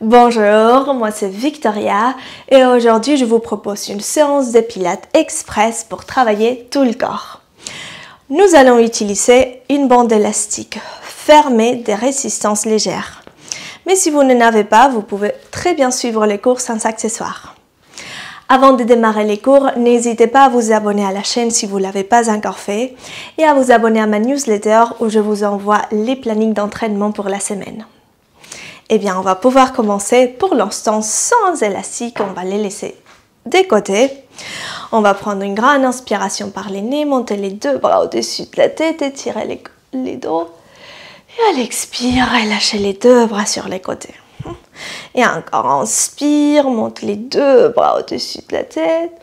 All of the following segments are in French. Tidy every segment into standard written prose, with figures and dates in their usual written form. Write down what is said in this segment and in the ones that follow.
Bonjour, moi c'est Victoria et aujourd'hui je vous propose une séance de pilates express pour travailler tout le corps. Nous allons utiliser une bande élastique fermée de résistance légère. Mais si vous n'en avez pas, vous pouvez très bien suivre les cours sans accessoires. Avant de démarrer les cours, n'hésitez pas à vous abonner à la chaîne si vous ne l'avez pas encore fait et à vous abonner à ma newsletter où je vous envoie les plannings d'entraînement pour la semaine. Eh bien, on va pouvoir commencer pour l'instant sans élastique, on va les laisser de côté. On va prendre une grande inspiration par les nez, monter les deux bras au-dessus de la tête, étirer les dos. Et à l'expire, relâchez les deux bras sur les côtés. Et encore, inspire, monte les deux bras au-dessus de la tête.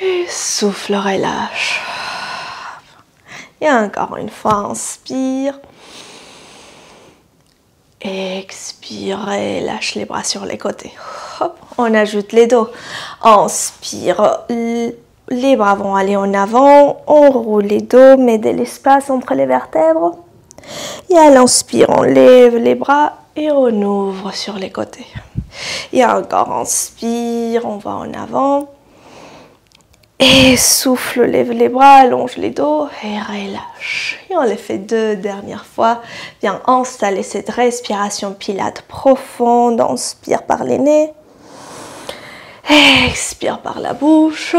Et souffle, relâche. Et encore une fois, inspire. Expirez, lâche les bras sur les côtés. Hop, on ajoute les dos. Inspire, les bras vont aller en avant. On roule les dos, met de l'espace entre les vertèbres. Et à l'inspire, on lève les bras et on ouvre sur les côtés. Et encore, inspire, on va en avant. Et souffle, lève les bras, allonge les dos et relâche. Et on les fait deux dernières fois. Viens installer cette respiration pilate profonde. Inspire par les nez. Expire par la bouche.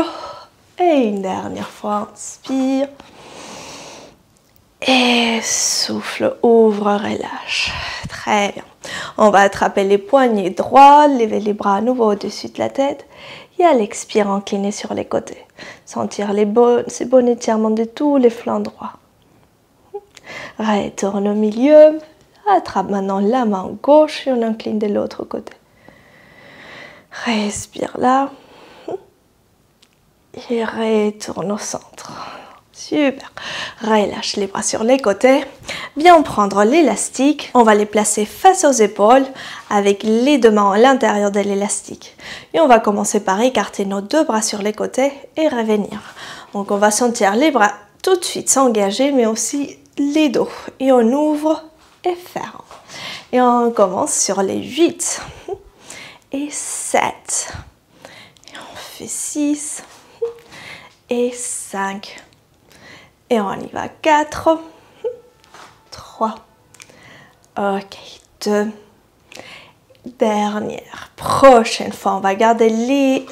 Et une dernière fois, inspire. Et souffle, ouvre, relâche. Très bien. On va attraper les poignets droits, lever les bras à nouveau au-dessus de la tête. Et à l'expire, incliner sur les côtés. Sentir ces bons étirements de tous les flancs droits. Retourne au milieu. Attrape maintenant la main gauche et on incline de l'autre côté. Respire là. Et retourne au centre. Super. Relâche les bras sur les côtés. Bien prendre l'élastique. On va les placer face aux épaules avec les deux mains à l'intérieur de l'élastique. Et on va commencer par écarter nos deux bras sur les côtés et revenir. Donc on va sentir les bras tout de suite s'engager mais aussi les dos. Et on ouvre et ferme. Et on commence sur les 8 et 7. Et on fait 6 et 5. Et on y va, 4, 3, ok, 2, dernière, prochaine fois, on va garder les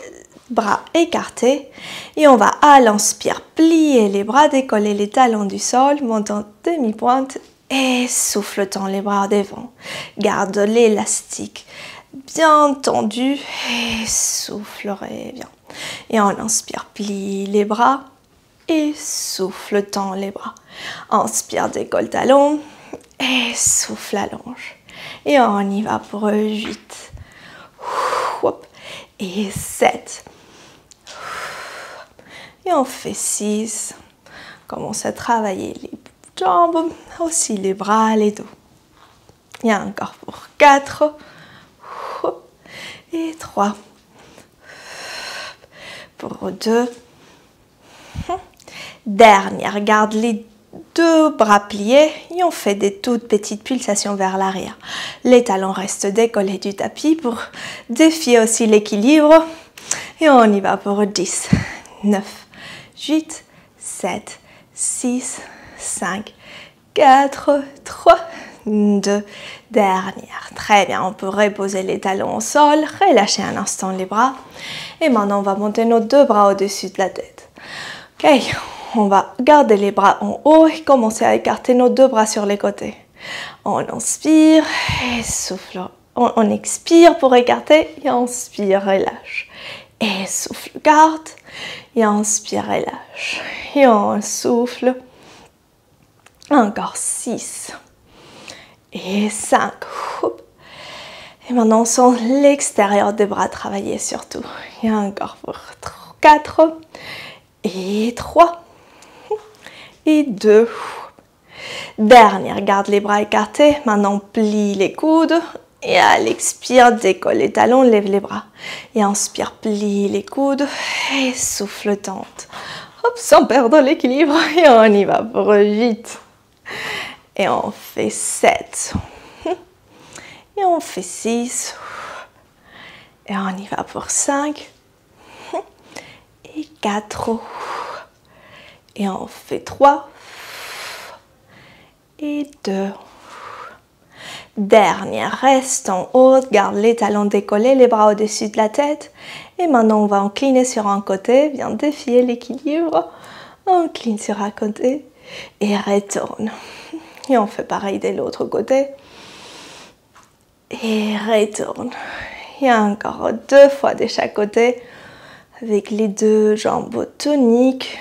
bras écartés et on va à l'inspire plier les bras, décoller les talons du sol, monter en demi-pointe et souffle, tend les bras devant. Garde l'élastique bien tendu et souffle, reviens. Et on inspire, plie les bras. Et souffle, tend les bras. Inspire, décolle talon. Et souffle, allonge. Et on y va pour 8. Et 7. Et on fait 6. Commence à travailler les jambes, aussi les bras, les dos. Et encore pour 4. Et 3. Pour 2. Dernière, garde les deux bras pliés et on fait des toutes petites pulsations vers l'arrière. Les talons restent décollés du tapis pour défier aussi l'équilibre. Et on y va pour 10, 9, 8, 7, 6, 5, 4, 3, 2, dernière. Très bien, on peut reposer les talons au sol, relâcher un instant les bras. Et maintenant, on va monter nos deux bras au-dessus de la tête. Ok, on va garder les bras en haut et commencer à écarter nos deux bras sur les côtés. On inspire et souffle. On expire pour écarter et inspire, relâche. Et souffle, garde. Et inspire, relâche. Et on souffle. Encore 6. Et 5. Et maintenant, on sent l'extérieur des bras travailler surtout. Et encore pour 4. Et 3. Et 2. Dernière, garde les bras écartés. Maintenant, plie les coudes. Et à l'expire, décolle les talons, lève les bras. Et inspire, plie les coudes. Et souffle, tente. Hop, sans perdre l'équilibre. Et on y va pour 8. Et on fait 7. Et on fait 6. Et on y va pour 5. Et 4. Et on fait 3. Et 2. Dernière, reste en haut, garde les talons décollés, les bras au-dessus de la tête. Et maintenant, on va incliner sur un côté, bien défier l'équilibre. On incline sur un côté et retourne. Et on fait pareil de l'autre côté. Et retourne. Et encore 2 fois de chaque côté, avec les 2 jambes toniques.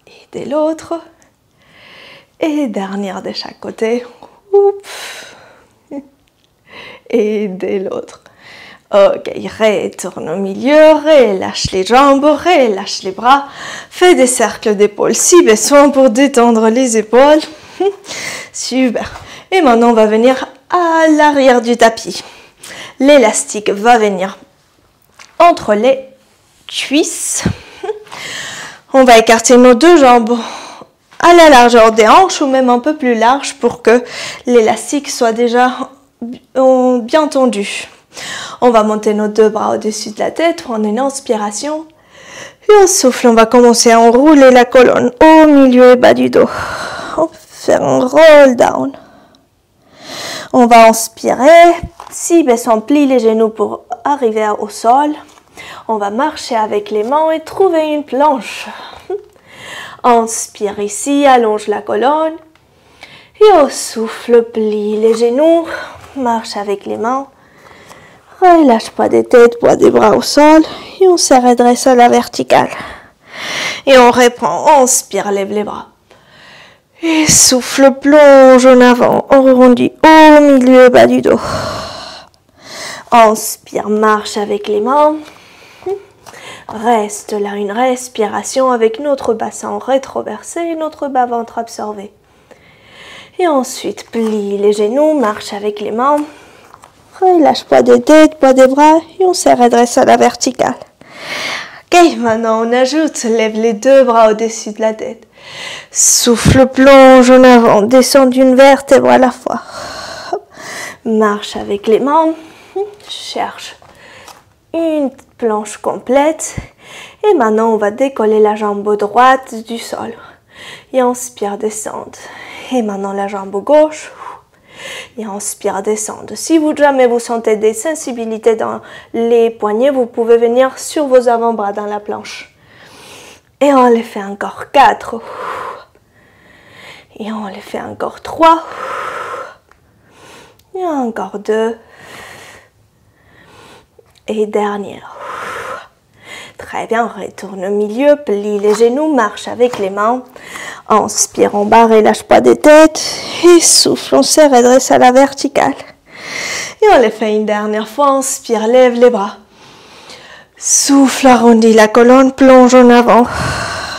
Et de l'autre. Et dernière de chaque côté. Oups. Et de l'autre. Ok, retourne au milieu, relâche les jambes, relâche les bras. Fais des cercles d'épaules si besoin pour détendre les épaules. Super. Et maintenant, on va venir à l'arrière du tapis. L'élastique va venir entre les cuisses. On va écarter nos 2 jambes à la largeur des hanches ou même un peu plus large pour que l'élastique soit déjà bien tendu. On va monter nos 2 bras au-dessus de la tête, prendre une inspiration. Et on souffle, on va commencer à enrouler la colonne au milieu et bas du dos. On va faire un roll down. On va inspirer, si baisse, on plie les genoux pour arriver au sol. On va marcher avec les mains et trouver une planche. Inspire ici, allonge la colonne. Et au souffle, plie les genoux, marche avec les mains. Relâche pas des têtes, poids des bras au sol. Et on se redresse à la verticale. Et on reprend, inspire, lève les bras. Et souffle, plonge en avant, on rebondit au milieu, bas du dos. Inspire, marche avec les mains. Reste là, une respiration avec notre bassin rétroversé et notre bas-ventre absorbé. Et ensuite, plie les genoux, marche avec les mains. Relâche pas des têtes, pas des bras et on se redresse à la verticale. Ok, maintenant on ajoute, lève les 2 bras au-dessus de la tête. Souffle, plonge en avant, descend d'une vertèbre à la fois. Marche avec les mains, cherche une planche complète. Et maintenant on va décoller la jambe droite du sol. Et inspire, descendre. Et maintenant la jambe gauche. Et inspire, descendre. Si jamais vous sentez des sensibilités dans les poignets, vous pouvez venir sur vos avant-bras dans la planche. Et on les fait encore 4. Et on les fait encore 3. Et encore 2. Et dernière. Très bien, retourne au milieu, plie les genoux, marche avec les mains. Inspire en bas, relâche pas des têtes. Et souffle, on se redresse à la verticale. Et on les fait une dernière fois, inspire, lève les bras. Souffle, arrondis la colonne, plonge en avant.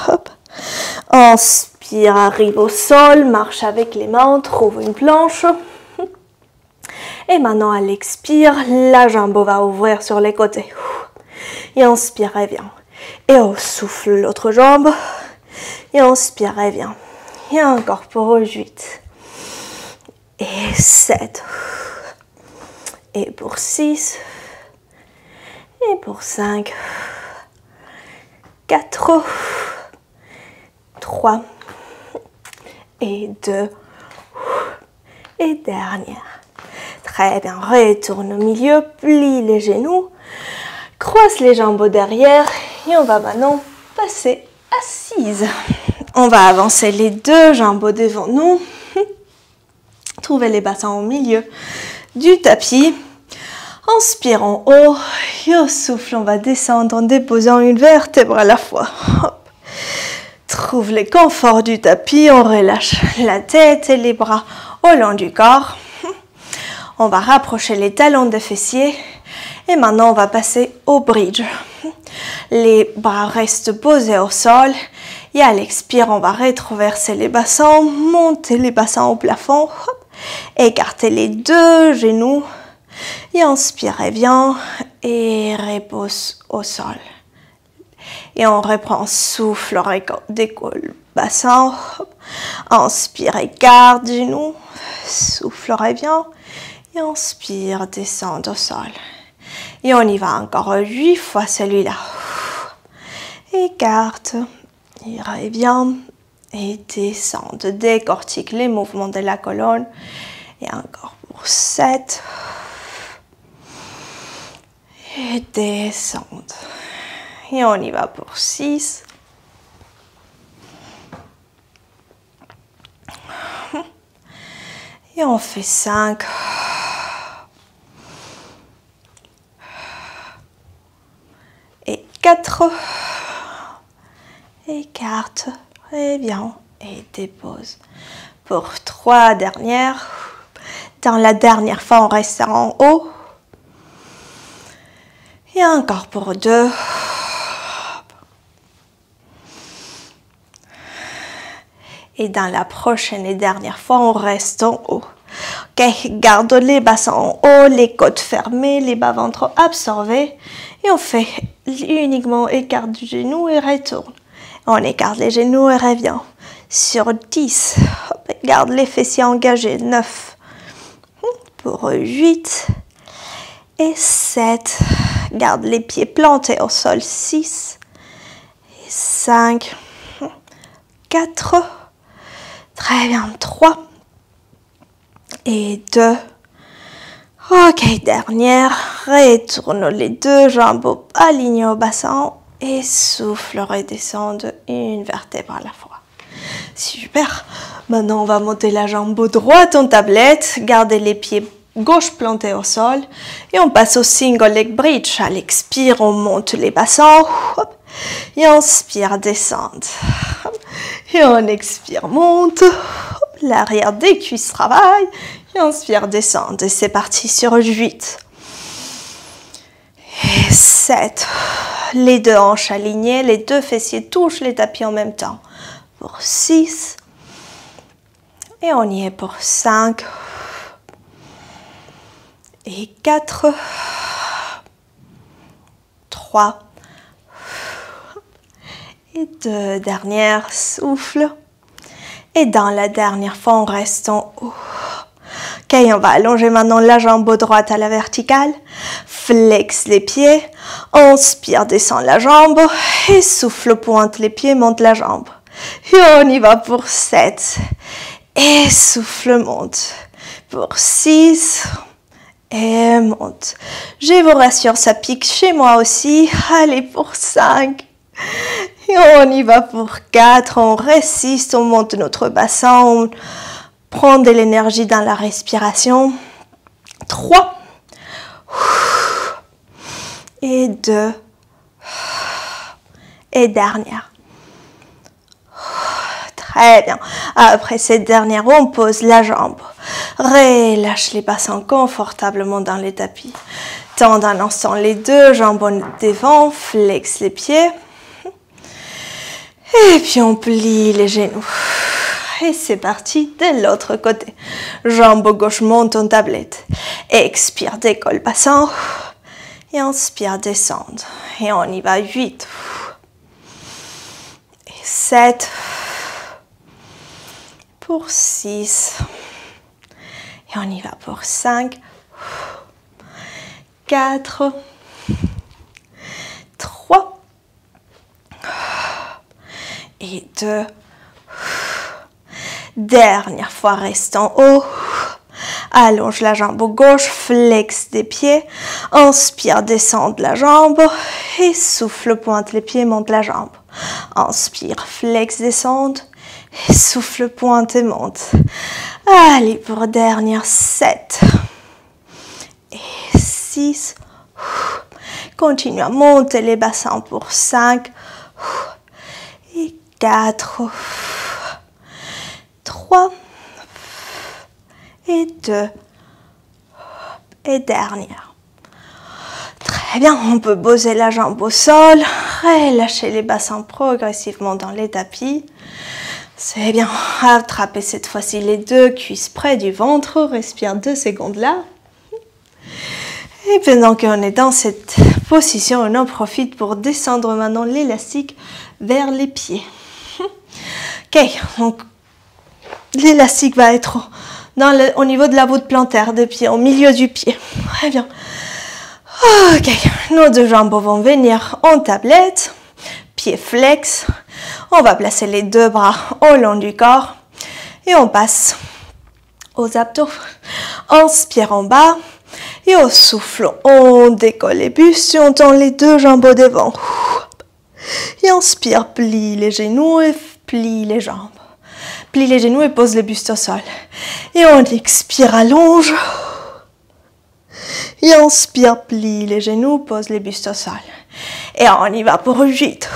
Hop. Inspire, arrive au sol, marche avec les mains, trouve une planche. Et maintenant, à l'expire, la jambe va ouvrir sur les côtés. Et inspire, reviens. Et on souffle l'autre jambe. Et inspire, reviens. Et encore pour 8. Et 7. Et pour 6. Et pour 5. 4. 3. Et 2. Et dernière. Très bien, retourne au milieu, plie les genoux, croise les jambes derrière et on va maintenant passer assise. On va avancer les 2 jambes devant nous, trouver les bassins au milieu du tapis. Inspire en haut et au souffle, on va descendre en déposant une vertèbre à la fois. Hop. Trouve le confort du tapis, on relâche la tête et les bras au long du corps. On va rapprocher les talons des fessiers et maintenant on va passer au bridge. Les bras restent posés au sol et à l'expire on va rétroverser les bassins, monter les bassins au plafond, hop, écarter les 2 genoux et inspire, reviens et repose au sol. Et on reprend souffle, décolle bassin, hop. Inspire, écarte genoux, souffle, reviens. Et inspire, descendre au sol. Et on y va encore 8 fois celui-là. Écarte, et revient, et descend. Décortique les mouvements de la colonne. Et encore pour 7. Et descendre. Et on y va pour 6. Et on fait 5. Et 4. Écarte, reviens et dépose. Pour 3 dernières. Dans la dernière fois, on reste en haut. Et encore pour 2. Et dans la prochaine et dernière fois, on reste en haut. Ok, garde les bassins en haut, les côtes fermées, les bas-ventres absorbés. Et on fait uniquement écart du genou et retourne. On écarte les genoux et revient. Sur 10, hop, garde les fessiers engagés. 9, pour 8 et 7. Garde les pieds plantés au sol. 6 et 5, 4, très bien, 3 et 2. Ok, dernière, retourne les deux jambes alignées au bassin et souffle, redescendre une vertèbre à la fois. Super. Maintenant, on va monter la jambe droite en tablette, garder les pieds gauche plantés au sol et on passe au single leg bridge. À l'expire, on monte les bassins. Hop. Et inspire, descendre. Et on expire, monte. L'arrière des cuisses travaille. Et inspire, descendre. Et c'est parti sur 8. Et 7. Les deux hanches alignées, les deux fessiers touchent les tapis en même temps. Pour 6. Et on y est pour 5. Et 4. 3. Et 2 dernières, souffle. Et dans la dernière fois, on reste en haut. Ok, on va allonger maintenant la jambe droite à la verticale. Flex les pieds. Inspire, descend la jambe. Et souffle, pointe les pieds, monte la jambe. Et on y va pour 7. Et souffle, monte. Pour 6. Et monte. Je vous rassure, ça pique chez moi aussi. Allez, pour 5. Et on y va pour 4. On résiste, on monte notre bassin. On prend de l'énergie dans la respiration. 3. Et 2. Et dernière. Très bien. Après cette dernière, on pose la jambe. Relâche les bassins confortablement dans les tapis. Tends un instant les deux jambes devant, flex les pieds. Et puis on plie les genoux. Et c'est parti de l'autre côté. Jambe gauche monte en tablette. Expire, décolle bassin. Et inspire, descendre. Et on y va 8. Et 7. Pour 6. Et on y va pour 5. 4. 3. Et 2. Dernière fois, reste en haut. Allonge la jambe gauche, flex des pieds. Inspire, descendre la jambe. Et souffle, pointe les pieds, monte la jambe. Inspire, flex, descendre. Et souffle, pointe et monte. Allez, pour dernière, 7. Et 6. Continue à monter les bassins pour 5. Et 4. 3. Et 2. Et dernière. Très bien, on peut poser la jambe au sol. Relâcher les bassins progressivement dans les tapis. C'est bien. Attrapez cette fois-ci les deux cuisses près du ventre. Respire 2 secondes là. Et pendant qu'on est dans cette position, on en profite pour descendre maintenant l'élastique vers les pieds. Ok, donc l'élastique va être au niveau de la voûte plantaire des pieds, au milieu du pied. Très bien. Ok, nos deux jambes vont venir en tablette, pieds flex. On va placer les deux bras au long du corps et on passe aux abdos. Inspire en bas et au souffle, on décolle les bustes et on tend les deux jambes au devant. Et inspire, plie les genoux et plie les jambes. Plie les genoux et pose les bustes au sol. Et on expire, allonge. Et inspire, plie les genoux, pose les bustes au sol. Et on y va pour 8.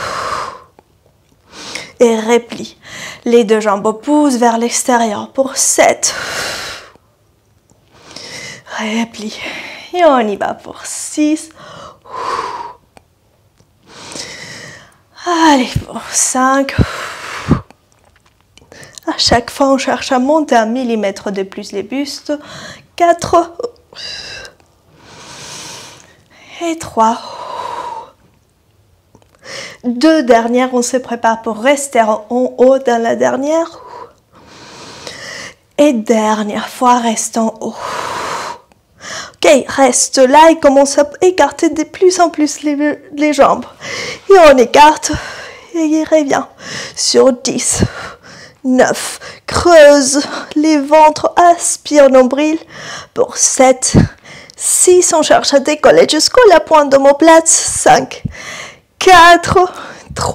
Et replie. Les deux jambes poussent vers l'extérieur pour 7. Replie. Et on y va pour 6. Allez, pour 5. À chaque fois, on cherche à monter 1 millimètre de plus les bustes. 4. Et 3. 2 dernières, on se prépare pour rester en haut dans la dernière. Et dernière fois, reste en haut. Ok, reste là et commence à écarter de plus en plus les jambes. Et on écarte et il revient sur 10, 9. Creuse les ventres, aspire nombril pour 7, 6. On cherche à décoller jusqu'à la pointe d'omoplate. 5, 4, 3,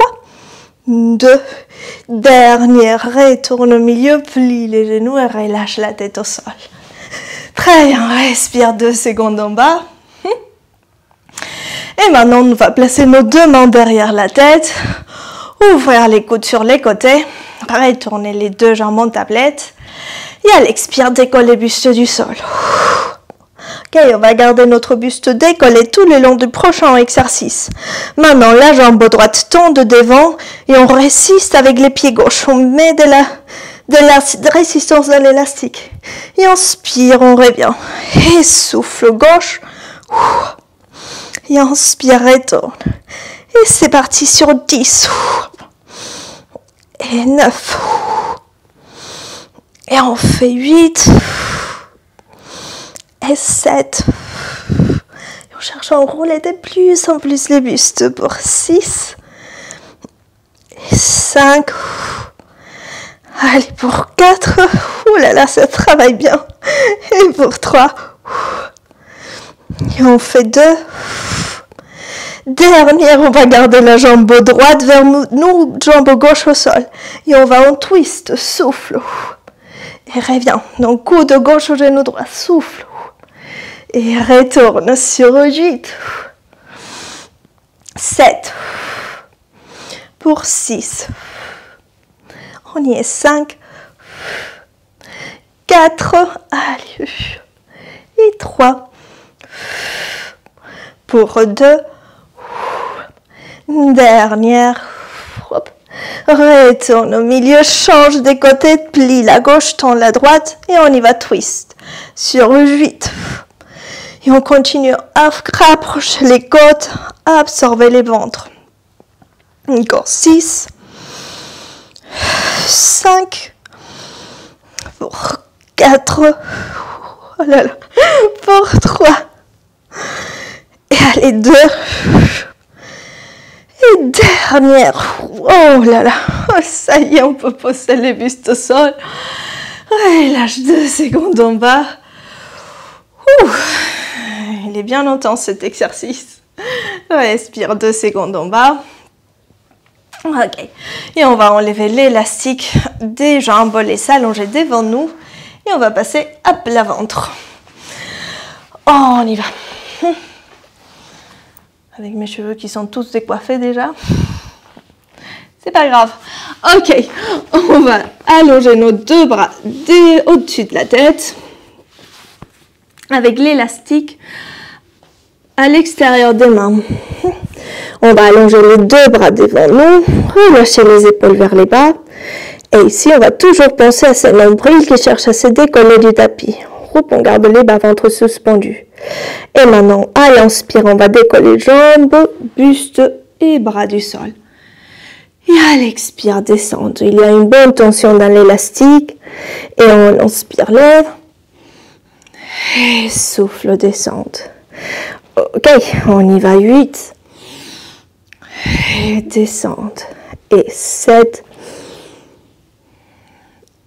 2. Dernière, retourne au milieu, plie les genoux et relâche la tête au sol. Très bien, respire 2 secondes en bas. Et maintenant, on va placer nos deux mains derrière la tête. Ouvrir les coudes sur les côtés. Pareil, tourner les deux jambes en tablette. Et à l'expire, décoller le buste du sol. Ok, on va garder notre buste décollé tout le long du prochain exercice. Maintenant, la jambe droite tombe devant et on résiste avec les pieds gauches. On met de la résistance dans l'élastique. Et inspire, on revient. Et souffle gauche. Et inspire, retourne. Et c'est parti sur 10. Et 9. Et on fait 8. Et 7. Et on cherche à enrouler de plus en plus les bustes pour 6. Et 5. Allez, pour 4. Ouh là là, ça travaille bien. Et pour 3. Et on fait 2. Dernière, on va garder la jambe droite vers nous, jambe gauche au sol. Et on va en twist, souffle. Et reviens. Donc, coude gauche au genou droit, souffle. Et retourne sur 8. 7. Pour 6. On y est 5. 4. Allez. Et 3. Pour 2. Dernière. Hop. Retourne au milieu, change des côtés, plie la gauche, tend la droite et on y va twist. Sur 8. Et on continue à rapprocher les côtes, à absorber les ventres. Encore 6. 5. Pour 4. Oh là là. Pour 3. Et allez, 2. Et dernière. Oh là là. Oh, ça y est, on peut poser les bustes au sol. Relâche 2 secondes en bas. Ouh. Il est bien intense cet exercice. Respire 2 secondes en bas. Ok. Et on va enlever l'élastique des jambes, les allonger devant nous. Et on va passer à plat ventre. Oh, on y va. Avec mes cheveux qui sont tous décoiffés déjà. C'est pas grave. Ok. On va allonger nos deux bras au-dessus de la tête. Avec l'élastique à l'extérieur des mains. On va allonger les deux bras devant nous. Relâcher les épaules vers les bas. Et ici, on va toujours penser à ce nombril qui cherche à se décoller du tapis. On garde les bas-ventres suspendus. Et maintenant, à l'inspire, on va décoller jambes, buste et bras du sol. Et à l'expire, descendre. Il y a une bonne tension dans l'élastique. Et on inspire, lève. Et souffle, descendre. Ok, on y va. 8. Et descendre. Et 7.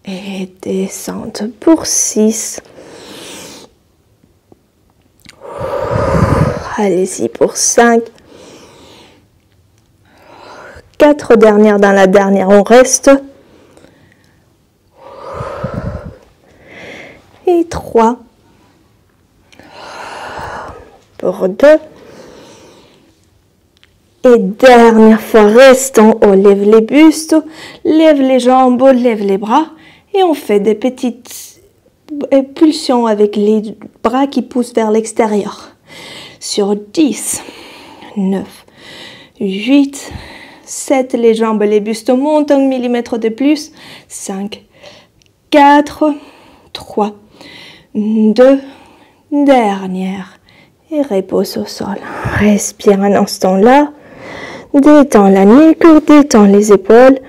Et descendre pour 6. Allez-y pour 5. 4 dernières dans la dernière, on reste. Et 3. Pour 2. Et dernière fois, restons. On lève les bustes, lève les jambes, lève les bras. Et on fait des petites pulsions avec les bras qui poussent vers l'extérieur. Sur 10, 9, 8, 7, les jambes, les bustes montent 1 millimètre de plus. 5, 4, 3, 2, dernière. Et repose au sol. Respire un instant là. Détends la nuque, détends les épaules.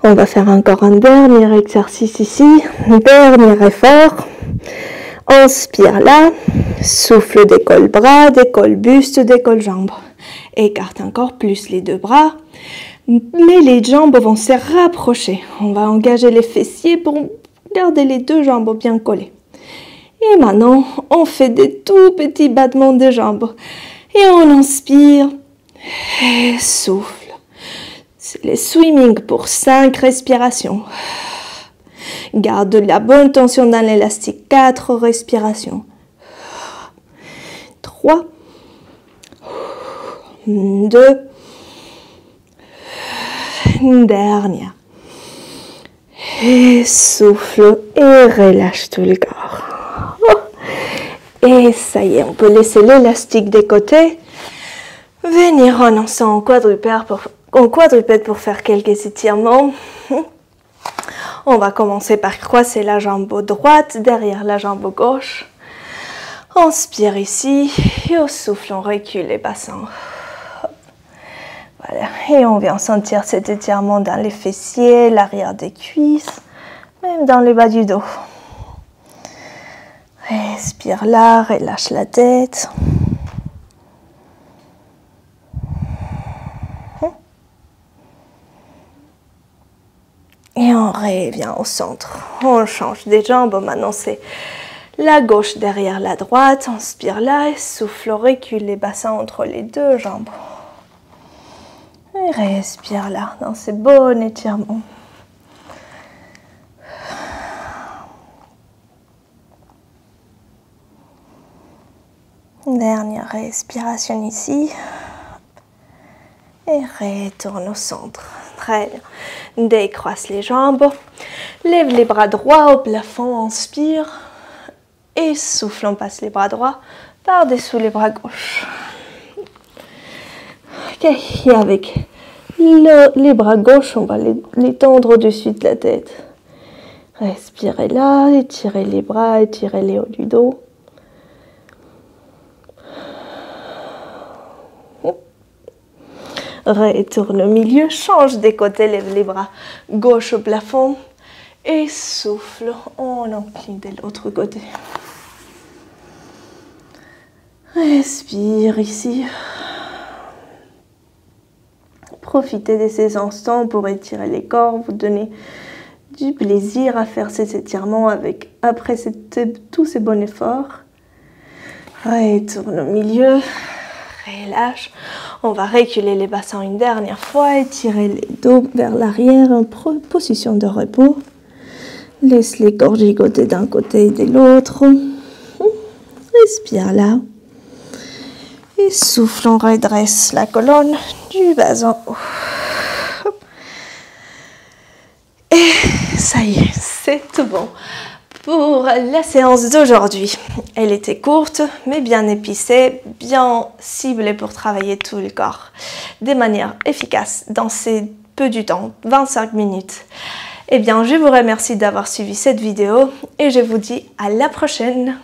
On va faire encore un dernier exercice ici. Dernier effort. Inspire là. Souffle, décolle bras, décolle buste, décolle jambes. Écarte encore plus les deux bras. Mais les jambes vont se rapprocher. On va engager les fessiers pour garder les deux jambes bien collées. Et maintenant, on fait des tout petits battements de jambes. Et on inspire. Et souffle. C'est les swimming pour 5 respirations. Garde la bonne tension dans l'élastique. 4 respirations. 3. 2. Dernière. Et souffle et relâche tout le corps. Et ça y est, on peut laisser l'élastique de côté. Venir en ensemble en quadrupède pour faire quelques étirements. On va commencer par croiser la jambe droite derrière la jambe gauche. Inspire ici et au souffle, on recule les bassins. Voilà, et on vient sentir cet étirement dans les fessiers, l'arrière des cuisses, même dans le bas du dos. Respire là, relâche la tête. Et on revient au centre. On change des jambes. Maintenant, c'est la gauche derrière la droite. Inspire là et souffle, recule les bassins entre les deux jambes. Et respire là, dans ces bons étirements. Dernière respiration ici. Et retourne au centre. Très bien. Décroise les jambes. Lève les bras droits au plafond. Inspire. Et souffle. On passe les bras droits par-dessous les bras gauches. Ok. Et avec les bras gauches, on va les tendre au-dessus de la tête. Respirez là. Étirez les bras. Étirez les hauts du dos. Retourne au milieu, change des côtés, lève les bras gauche au plafond et souffle, on incline de l'autre côté. Respire ici. Profitez de ces instants pour étirer les corps, vous donner du plaisir à faire ces étirements après tous ces bons efforts. Retourne au milieu. Relâche. On va reculer les bassins une dernière fois, étirer les dos vers l'arrière en position de repos. Laisse les corps gigoter d'un côté et de l'autre. Respire là. Et souffle, on redresse la colonne du bas en haut. Et ça y est, c'est tout bon pour la séance d'aujourd'hui. Elle était courte, mais bien épicée, bien ciblée pour travailler tout le corps de manière efficace dans ces peu du temps, 25 minutes. Eh bien, je vous remercie d'avoir suivi cette vidéo et je vous dis à la prochaine.